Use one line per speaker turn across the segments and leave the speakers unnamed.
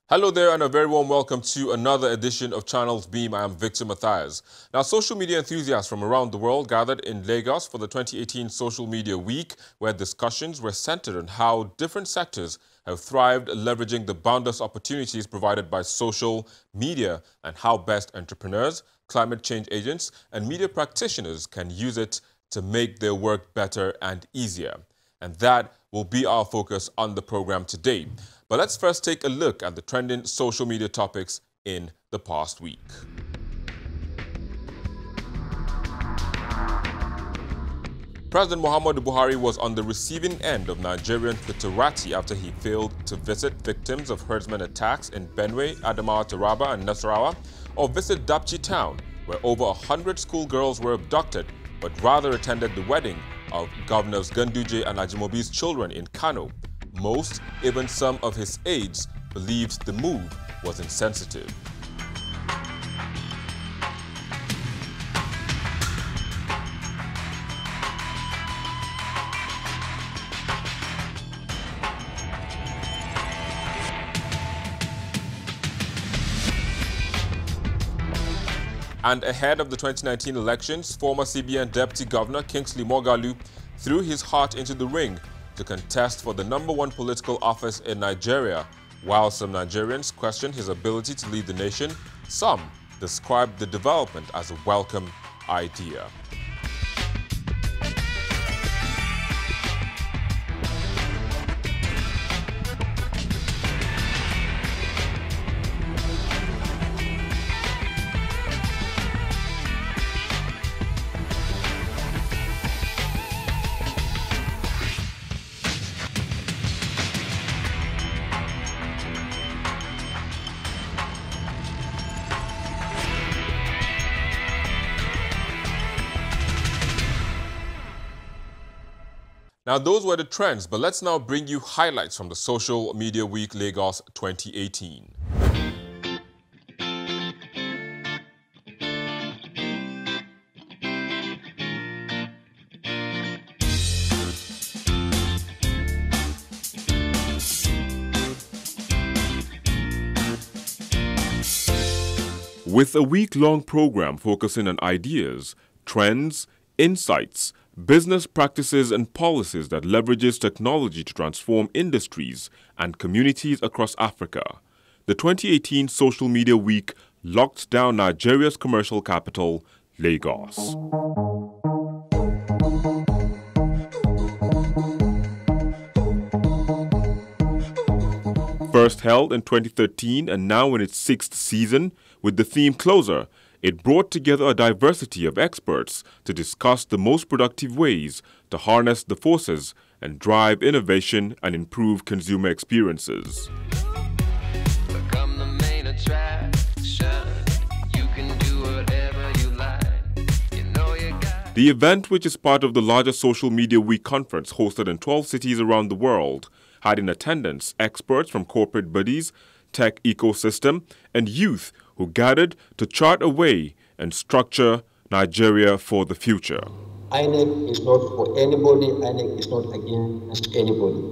Hello there and a very warm welcome to another edition of Channels Beam. I am Victor Matthias. Now, social media enthusiasts from around the world gathered in Lagos for the 2018 Social Media Week, where discussions were centered on how different sectors have thrived leveraging the boundless opportunities provided by social media and how best entrepreneurs, climate change agents, and media practitioners can use it to make their work better and easier. And that will be our focus on the program today. But let's first take a look at the trending social media topics in the past week. President Muhammadu Buhari was on the receiving end of Nigerian Twitterati after he failed to visit victims of herdsmen attacks in Benue, Adamawa, Taraba, and Nasarawa, or visit Dapchi town, where over 100 schoolgirls were abducted, but rather attended the wedding of Governors Ganduje and Ajimobi's children in Kano. Most, even some of his aides, believed the move was insensitive. And ahead of the 2019 elections, former CBN Deputy Governor Kingsley Moghalu threw his heart into the ring to contest for the #1 political office in Nigeria. While some Nigerians questioned his ability to lead the nation, some described the development as a welcome idea. Now, those were the trends, but let's now bring you highlights from the Social Media Week Lagos 2018. With a week-long program focusing on ideas, trends, insights, business practices and policies that leverages technology to transform industries and communities across Africa, the 2018 Social Media Week locked down Nigeria's commercial capital, Lagos. First held in 2013 and now in its 6th season, with the theme Closer, it brought together a diversity of experts to discuss the most productive ways to harness the forces and drive innovation and improve consumer experiences.
Become the main attraction. You can do whatever you like. You know you got.
The event, which is part of the larger Social Media Week conference hosted in 12 cities around the world, had in attendance experts from corporate bodies, tech ecosystem, and youth who gathered to chart a way and structure Nigeria for the future.
INEC is not for anybody, INEC is not against anybody.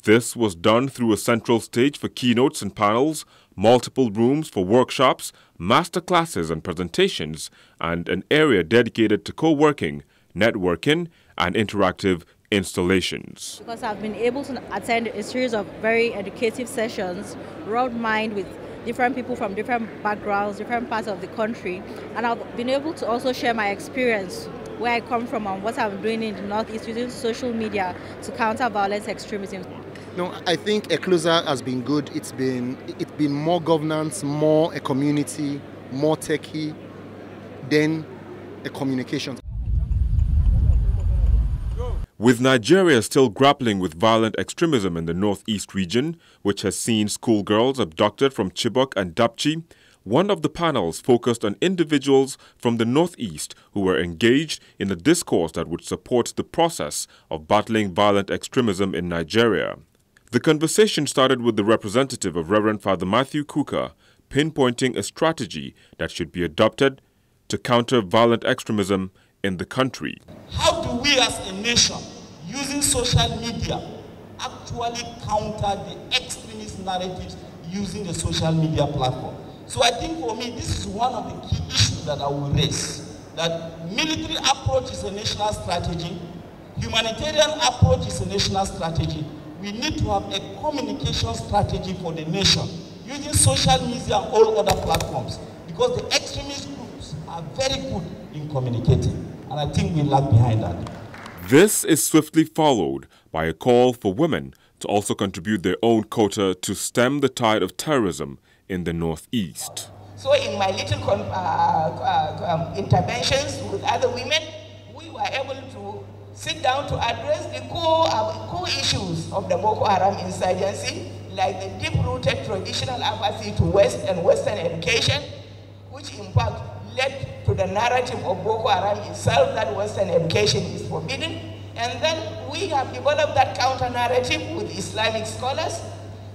This was done through a central stage for keynotes and panels, multiple rooms for workshops, master classes and presentations, and an area dedicated to co-working, networking, and interactive installations.
Because I've been able to attend a series of very educative sessions, broad mind with different people from different backgrounds, different parts of the country, and I've been able to also share my experience, where I come from and what I'm doing in the Northeast using social media to counter violent extremism.
No, I think a Closer has been good. It's been more governance, more a community, more techie than a communication.
With Nigeria still grappling with violent extremism in the northeast region, which has seen schoolgirls abducted from Chibok and Dapchi, one of the panels focused on individuals from the northeast who were engaged in a discourse that would support the process of battling violent extremism in Nigeria. The conversation started with the representative of Reverend Father Matthew Kuka, pinpointing a strategy that should be adopted to counter violent extremism in the country.
How do we as a nation, using social media, actually counter the extremist narratives using the social media platform. So I think for me, this is one of the key issues that I will raise, that military approach is a national strategy, humanitarian approach is a national strategy. We need to have a communication strategy for the nation, using social media and all other platforms, because the extremist groups are very good in communicating, and I think we lag behind that.
This is swiftly followed by a call for women to also contribute their own quota to stem the tide of terrorism in the Northeast.
So in my little interventions with other women, we were able to sit down to address the core issues of the Boko Haram insurgency, like the deep-rooted traditional apathy to West and Western education, which in fact led to the narrative of Boko Haram itself that Western education is forbidden. And then we have developed that counter-narrative with Islamic scholars.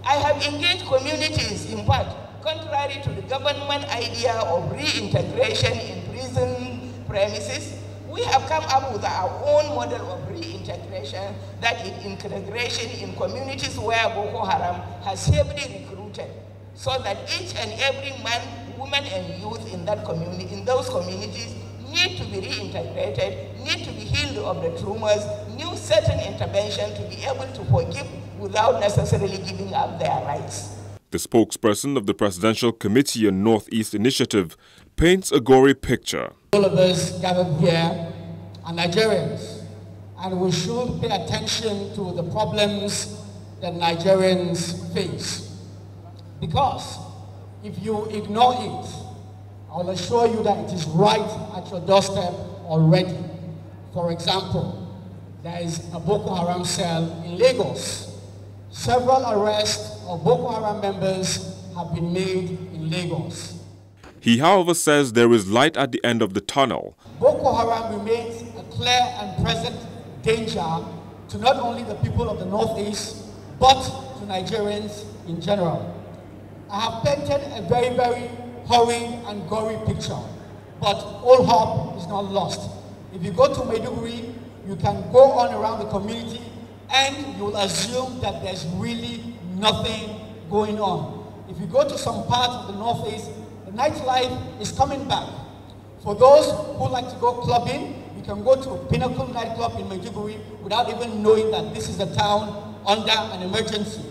I have engaged communities, in fact, contrary to the government idea of reintegration in prison premises. We have come up with our own model of reintegration, that is integration in communities where Boko Haram has heavily recruited, so that each and every man, woman, and youth in that community, in those communities, need to be reintegrated, need to be healed of the traumas, need certain intervention to be able to forgive without necessarily giving up their rights.
The spokesperson of the Presidential Committee on Northeast Initiative paints a gory picture.
All of us gathered here are Nigerians, and we should pay attention to the problems that Nigerians face. Because if you ignore it, I'll assure you that it is right at your doorstep already. For example, there is a Boko Haram cell in Lagos. Several arrests of Boko Haram members have been made in Lagos.
He, however, says there is light at the end of the tunnel.
Boko Haram remains a clear and present danger to not only the people of the Northeast, but to Nigerians in general. I have painted a very, very hurried and gory picture, but all hope is not lost. If you go to Maiduguri, you can go on around the community and you'll assume that there's really nothing going on. If you go to some parts of the Northeast, the nightlife is coming back. For those who like to go clubbing, you can go to a Pinnacle nightclub in Maiduguri without even knowing that this is a town under an emergency.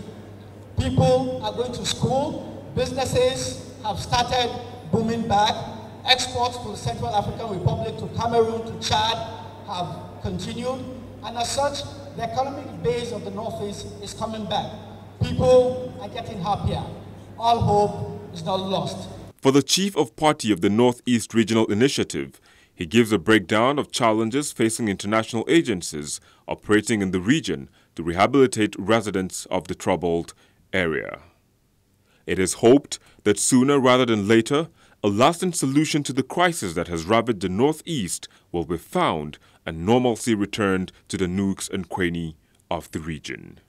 People are going to school, businesses have started booming back, exports to the Central African Republic, to Cameroon, to Chad have continued, and as such, the economic base of the Northeast is coming back. People are getting happier. All hope is not lost.
For the chief of party of the Northeast Regional Initiative, he gives a breakdown of challenges facing international agencies operating in the region to rehabilitate residents of the troubled area. It is hoped that sooner rather than later, a lasting solution to the crisis that has ravaged the Northeast will be found and normalcy returned to the nooks and crannies of the region.